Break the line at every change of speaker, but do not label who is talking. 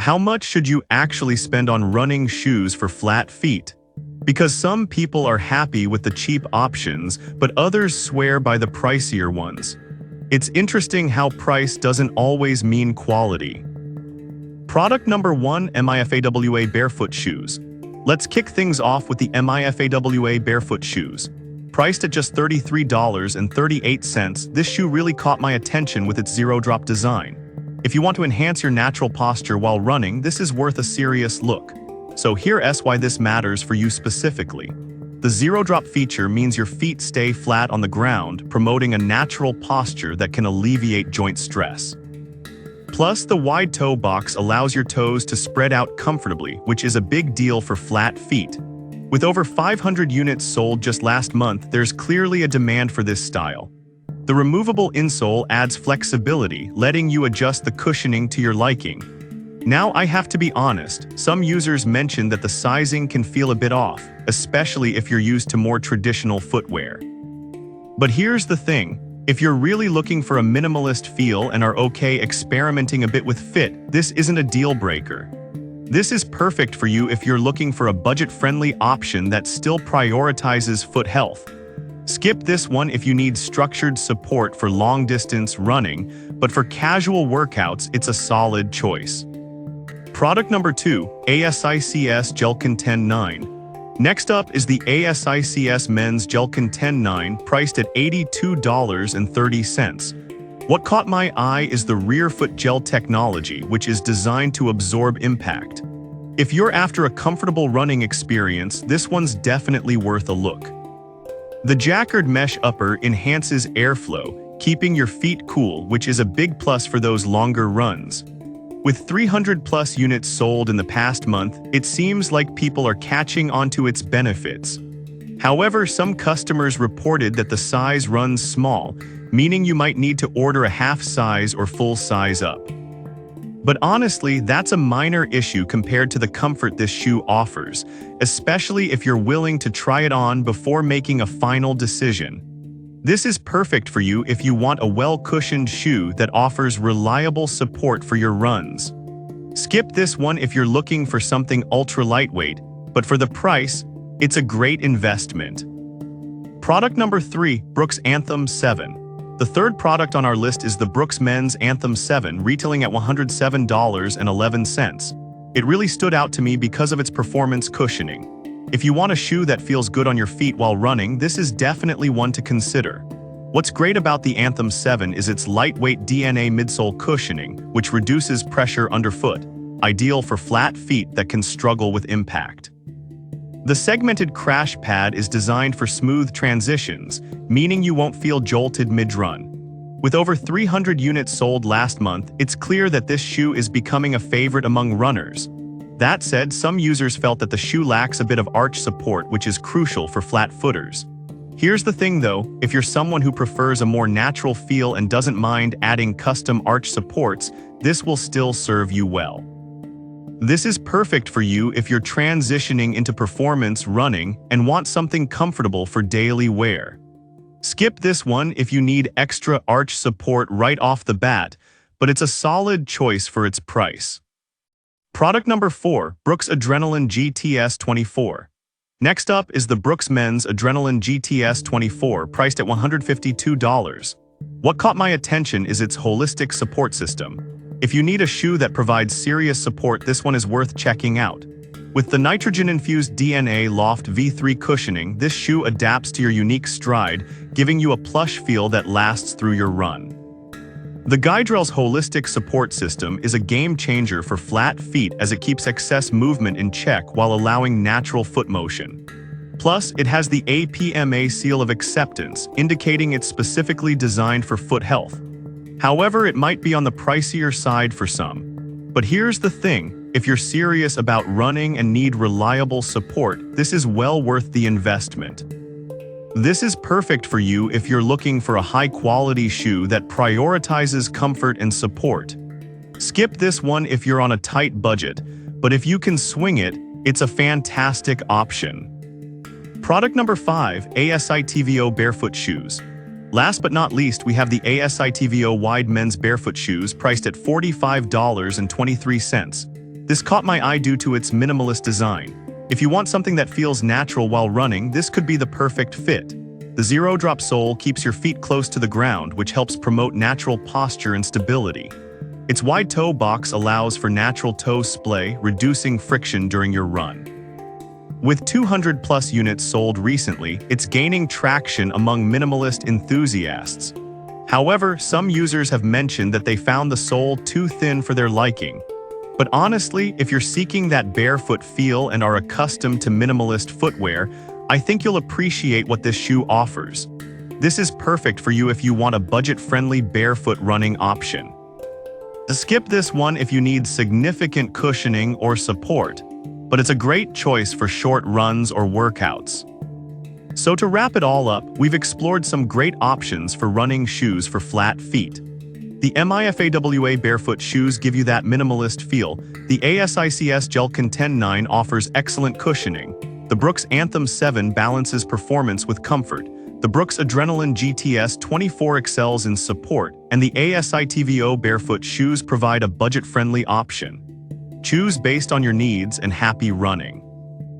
How much should you actually spend on running shoes for flat feet? Because some people are happy with the cheap options, but others swear by the pricier ones. It's interesting how price doesn't always mean quality. Product number 1, MIFAWA Barefoot Shoes. Let's kick things off with the MIFAWA Barefoot Shoes. Priced at just $33.38, this shoe really caught my attention with its zero-drop design. If you want to enhance your natural posture while running, this is worth a serious look. So here's why this matters for you specifically. The zero-drop feature means your feet stay flat on the ground, promoting a natural posture that can alleviate joint stress. Plus, the wide toe box allows your toes to spread out comfortably, which is a big deal for flat feet. With over 500 units sold just last month, there's clearly a demand for this style. The removable insole adds flexibility, letting you adjust the cushioning to your liking. Now, I have to be honest, some users mention that the sizing can feel a bit off, especially if you're used to more traditional footwear. But here's the thing, if you're really looking for a minimalist feel and are okay experimenting a bit with fit, this isn't a deal breaker. This is perfect for you if you're looking for a budget-friendly option that still prioritizes foot health. Skip this one if you need structured support for long-distance running, but for casual workouts, it's a solid choice. Product number 2, ASICS Gel Contend 9. Next up is the ASICS Men's Gel Contend 9, priced at $82.30. What caught my eye is the rear foot gel technology, which is designed to absorb impact. If you're after a comfortable running experience, this one's definitely worth a look. The jackered mesh upper enhances airflow, keeping your feet cool, which is a big plus for those longer runs. With 300+ units sold in the past month, it seems like people are catching on to its benefits. However, some customers reported that the size runs small, meaning you might need to order a half size or full size up. But honestly, that's a minor issue compared to the comfort this shoe offers, especially if you're willing to try it on before making a final decision. This is perfect for you if you want a well-cushioned shoe that offers reliable support for your runs. Skip this one if you're looking for something ultra-lightweight, but for the price, it's a great investment. Product number 3, Brooks Anthem 7. The third product on our list is the Brooks Men's Anthem 7, retailing at $107.11. It really stood out to me because of its performance cushioning. If you want a shoe that feels good on your feet while running, this is definitely one to consider. What's great about the Anthem 7 is its lightweight DNA midsole cushioning, which reduces pressure underfoot, ideal for flat feet that can struggle with impact. The segmented crash pad is designed for smooth transitions, meaning you won't feel jolted mid-run. With over 300 units sold last month, it's clear that this shoe is becoming a favorite among runners. That said, some users felt that the shoe lacks a bit of arch support, which is crucial for flat footers. Here's the thing though, if you're someone who prefers a more natural feel and doesn't mind adding custom arch supports, this will still serve you well. This is perfect for you if you're transitioning into performance running and want something comfortable for daily wear. Skip this one if you need extra arch support right off the bat, but it's a solid choice for its price. Product number 4, Brooks Adrenaline GTS 24. Next up is the Brooks Men's Adrenaline GTS 24, priced at $152. What caught my attention is its holistic support system. If you need a shoe that provides serious support, this one is worth checking out. With the nitrogen-infused DNA Loft V3 cushioning, this shoe adapts to your unique stride, giving you a plush feel that lasts through your run. The Guidrell's holistic support system is a game-changer for flat feet as it keeps excess movement in check while allowing natural foot motion. Plus, it has the APMA seal of acceptance, indicating it's specifically designed for foot health. However, it might be on the pricier side for some. But here's the thing, if you're serious about running and need reliable support, this is well worth the investment. This is perfect for you if you're looking for a high-quality shoe that prioritizes comfort and support. Skip this one if you're on a tight budget, but if you can swing it, it's a fantastic option. Product number 5, ASITVO Barefoot Shoes. Last but not least, we have the ASITVO Wide Men's Barefoot Shoes, priced at $45.23. This caught my eye due to its minimalist design. If you want something that feels natural while running, this could be the perfect fit. The zero-drop sole keeps your feet close to the ground, which helps promote natural posture and stability. Its wide toe box allows for natural toe splay, reducing friction during your run. With 200+ units sold recently, it's gaining traction among minimalist enthusiasts. However, some users have mentioned that they found the sole too thin for their liking. But honestly, if you're seeking that barefoot feel and are accustomed to minimalist footwear, I think you'll appreciate what this shoe offers. This is perfect for you if you want a budget-friendly barefoot running option. Skip this one if you need significant cushioning or support, but it's a great choice for short runs or workouts. So to wrap it all up, we've explored some great options for running shoes for flat feet. The MIFAWA barefoot shoes give you that minimalist feel. The ASICS Gel Contend 9 offers excellent cushioning. The Brooks Anthem 7 balances performance with comfort. The Brooks Adrenaline GTS 24 excels in support, and the ASITVO barefoot shoes provide a budget-friendly option. Choose based on your needs and happy running.